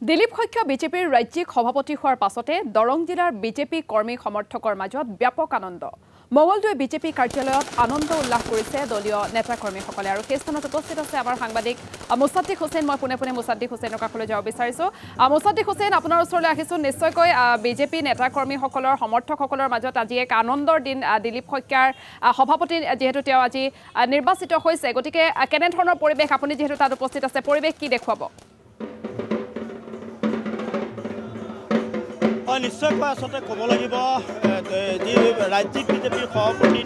দিলীপ শইকীয়া বিজেপিৰ ৰাজ্যিক সভাপতি হোৱাৰ পাছতে দৰং জিলাৰ বিজেপি কৰ্মী সমৰ্থকৰ মাজত ব্যাপক আনন্দ। মঙলদৈ বিজেপি কাৰ্যালয়ত আনন্দ উল্লাস কৰিছে দলীয় নেতা কৰ্মীসকলে আৰু সেই স্থানত উপস্থিত আছে আমাৰ সাংবাদিক মুছাদ্দিক হুছেইন। মই পোনে মুছাদ্দিক হুছেইনৰ কাষলৈ যাব বিচাৰিছো। মুছাদ্দিক হুছেইন, আপোনাৰ ওচৰলৈ আহিছো। নিশ্চয়কৈ বিজেপি নেতা কৰ্মীসকলৰ সমৰ্থকসকলৰ মাজত আজি এক আনন্দৰ দিন। দিলীপ শইকীয়াৰ সভাপতি যিহেতু তেওঁ আজি নিৰ্বাচিত হৈছে, গতিকে কেনেধৰণৰ পৰিৱেশ, আপুনি যিহেতু তাত উপস্থিত আছে, পৰিৱেশ কি দেখুৱাব? নিশ্চয়কৈ আচলতে ক'ব লাগিব যি ৰাজ্যিক বিজেপিৰ সভাপতি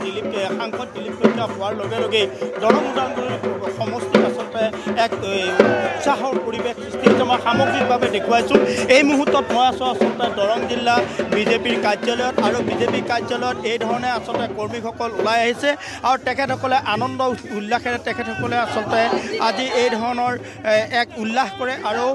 সাংসদ দিলীপ শইকীয়া হোৱাৰ লগে লগেই দৰং ওদালগুৰি সমষ্টিত আচলতে এক উৎসাহৰ পৰিৱেশ সৃষ্টি হৈছে। মই সামগ্ৰিকভাৱে দেখুৱাইছোঁ। এই মুহূৰ্তত মই আছোঁ আচলতে দৰং জিলা বিজেপিৰ কাৰ্যালয়ত, আৰু বিজেপি কাৰ্যালয়ত এই ধৰণে আচলতে কৰ্মীসকল ওলাই আহিছে আৰু তেখেতসকলে আনন্দ উল্লাসেৰে তেখেতসকলে আচলতে আজি এই ধৰণৰ এক উল্লাস কৰে। আৰু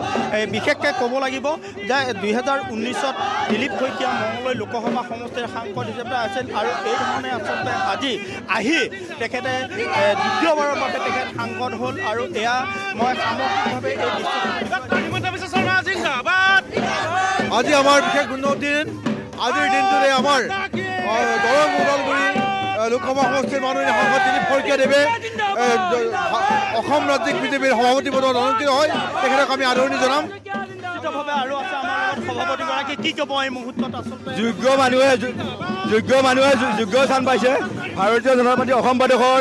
বিশেষকৈ ক'ব লাগিব যে 2019-ত দিলীপ শইকীয়া মঙলদৈ লোকসভা সমষ্টিৰ সাংসদ হিচাপে আছিল, আৰু এই ধৰণে আচলতে আজি আহি তেখেতে দ্বিতীয়বাৰৰ বাবে তেখেত সাংসদ হ'ল। আৰু এয়া মই সামগ্ৰিকভাৱে এই আজি আমাৰ বিশেষ উন্নত দিন। আজিৰ দিনটোতে আমাৰ দৰং ওদালগুৰি লোকসভা সমষ্টিৰ মাননীয় সাংসদ দিলীপ শইকীয়াদেৱে অসম ৰাজ্যিক বিজেপিৰ সভাপতি পদত অলংকৃত হয়। তেখেতক আমি আদৰণি জনাম। আৰু আছে আমাৰ লগত সভাপতিগৰাকী, কি ক'ব এই মুহূৰ্তত? আচলতে যোগ্য মানুহে যোগ্য স্থান পাইছে। ভাৰতীয় জনতা পাৰ্টি অসম প্ৰদেশৰ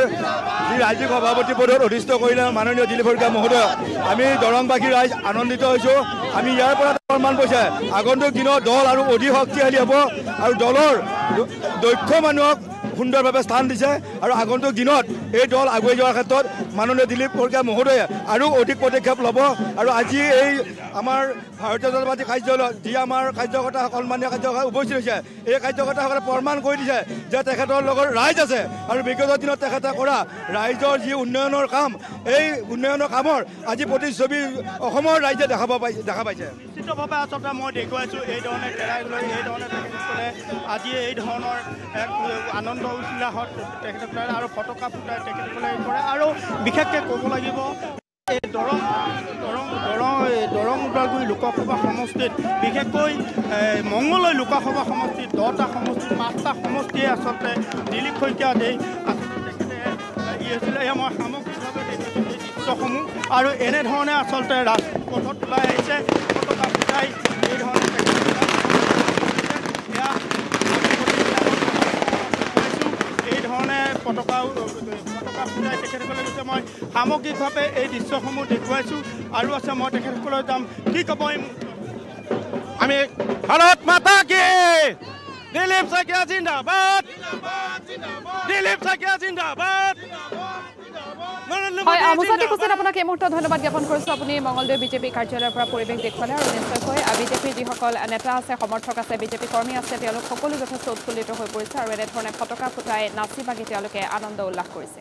যি ৰাজ্যিক সভাপতি পদত অধিষ্ঠ কৰিলে মাননীয় দিলীপ শইকীয়া মহোদয়ক আমি দৰংবাসী ৰাইজ আনন্দিত হৈছোঁ। আমি ইয়াৰ পৰা প্ৰমাণ পাইছে আগন্তুক দিনত দল আৰু অধিক শক্তিশালী হ'ব, আৰু দলৰ দক্ষ মানুহক সুন্দৰভাৱে স্থান দিছে, আৰু আগন্তুক দিনত এই দল আগুৱাই যোৱাৰ ক্ষেত্ৰত মাননীয় দিলীপ শইকীয়া মহোদয়ে আৰু অধিক পদক্ষেপ ল'ব। আৰু আজি এই আমাৰ ভাৰতীয় জনতা পাৰ্টি কাৰ্যালয়ত যি আমাৰ কাৰ্যকৰ্তা সন্মানীয় কাৰ্যকৰ্তা উপস্থিত হৈছে, এই কাৰ্যকৰ্তাসকলে প্ৰমাণ কৰি দিছে যে তেখেতৰ লগত ৰাইজ আছে, আৰু বিগত দিনত তেখেতে কৰা ৰাইজৰ যি উন্নয়নৰ কাম, এই উন্নয়নৰ কামৰ আজি প্ৰতিচ্ছবি অসমৰ ৰাইজে দেখা পাইছে। নিশ্চিতভাৱে আচলতে মই দেখুৱাইছোঁ এই ধৰণে কেৰাই লৈ এই ধৰণে তেখেতসকলে আজি এই ধৰণৰ এক আনন্দ উল্লাসত তেখেতসকলে আৰু ফটকা ফুটাই তেখেতসকলে কৰে। আৰু বিশেষকৈ ক'ব লাগিব এই দৰং ওদালগুৰি লোকসভা সমষ্টিত, বিশেষকৈ মঙলদৈ লোকসভা সমষ্টিত 10টা সমষ্টিত 5টা সমষ্টিয়ে আচলতে দিলীপ শইকীয়া আচলতে তেখেতে হৈছিলে। এয়া মই সামগ্ৰিকভাৱে দেখিছোঁ এই দৃশ্যসমূহ, আৰু এনেধৰণে আচলতে ৰাজপথত ওলাই আহিছে ফটকা ফুটাই এই ধৰণে এই ধৰণে ফটকা ফুটাই তেখেতসকলে গৈছে। মই সামগ্ৰিকভাৱে এই দৃশ্যসমূহ দেখুৱাইছোঁ, আৰু আছে মই তেখেতসকলৈ যাম। কি ক'ব এই আমি ভাৰত মাতা কি, দিলীপ শইকীয়া জিন্দাবাদ, দিলীপ শইকীয়া জিন্দাবাদ। হয়, মুছাদ্দিক হুছেইন, আপোনাক এই মুহূৰ্তত ধন্যবাদ জ্ঞাপন কৰিছোঁ। আপুনি মঙলদৈ বিজেপি কাৰ্যালয়ৰ পৰা পৰিৱেশ দেখুৱালে, আৰু নিশ্চয়কৈ বিজেপিৰ যিসকল নেতা আছে, সমৰ্থক আছে, বিজেপি কৰ্মী আছে, তেওঁলোক সকলো যথেষ্ট উৎফুল্লিত হৈ পৰিছে, আৰু এনেধৰণে ফটকা ফুটাই নাচি বাগি তেওঁলোকে আনন্দ উল্লাস কৰিছে।